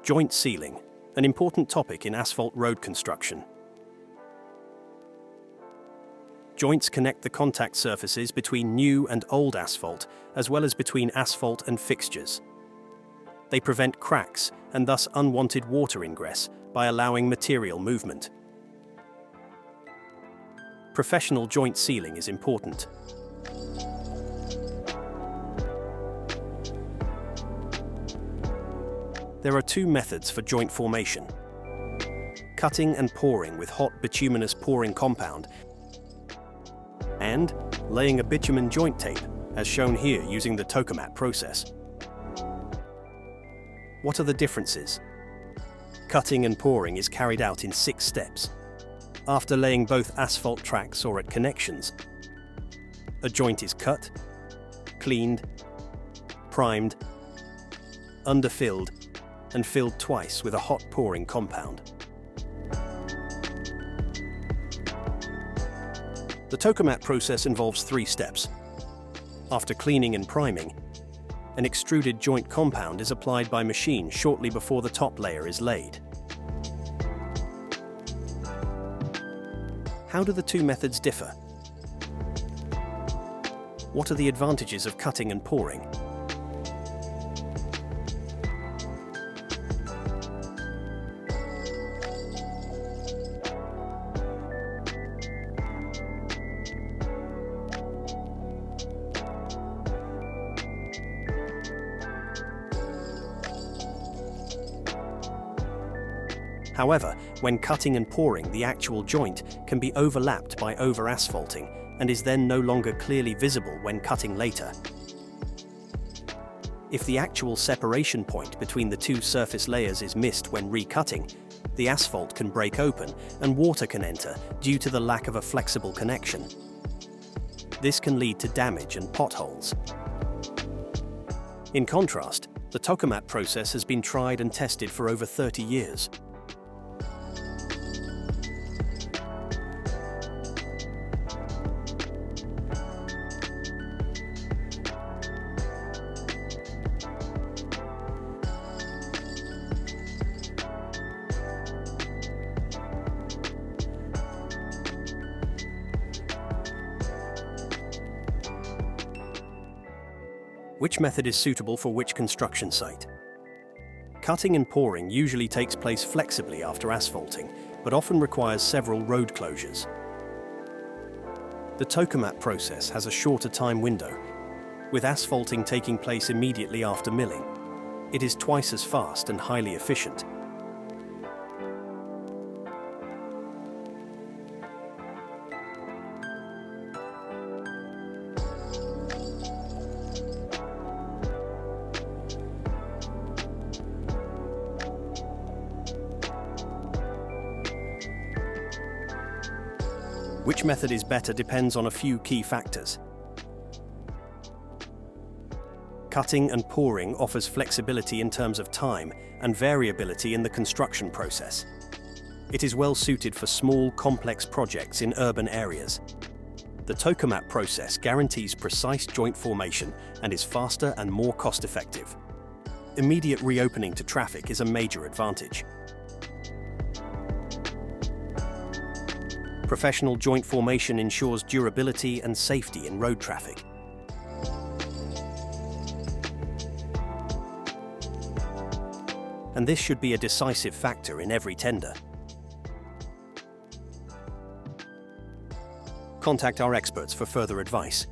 Joint sealing, an important topic in asphalt road construction. Joints connect the contact surfaces between new and old asphalt, as well as between asphalt and fixtures. They prevent cracks and thus unwanted water ingress by allowing material movement. Professional joint sealing is important. There are two methods for joint formation: cutting and pouring with hot bituminous pouring compound, and laying a bitumen joint tape, as shown here using the TOKOMAT process. What are the differences? Cutting and pouring is carried out in 6 steps. After laying both asphalt tracks or at connections, a joint is cut, cleaned, primed, underfilled, and filled twice with a hot pouring compound. The TOKOMAT process involves 3 steps. After cleaning and priming, an extruded joint compound is applied by machine shortly before the top layer is laid. How do the two methods differ? What are the advantages of cutting and pouring? However, when cutting and pouring, the actual joint can be overlapped by over-asphalting and is then no longer clearly visible when cutting later. If the actual separation point between the two surface layers is missed when recutting, the asphalt can break open and water can enter due to the lack of a flexible connection. This can lead to damage and potholes. In contrast, the TOKOMAT process has been tried and tested for over 30 years. Which method is suitable for which construction site? Cutting and pouring usually takes place flexibly after asphalting, but often requires several road closures. The TOKOMAT process has a shorter time window, with asphalting taking place immediately after milling. It is twice as fast and highly efficient. Which method is better depends on a few key factors. Cutting and pouring offers flexibility in terms of time and variability in the construction process. It is well suited for small, complex projects in urban areas. The TOKOMAT process guarantees precise joint formation and is faster and more cost-effective. Immediate reopening to traffic is a major advantage. Professional joint formation ensures durability and safety in road traffic. And this should be a decisive factor in every tender. Contact our experts for further advice.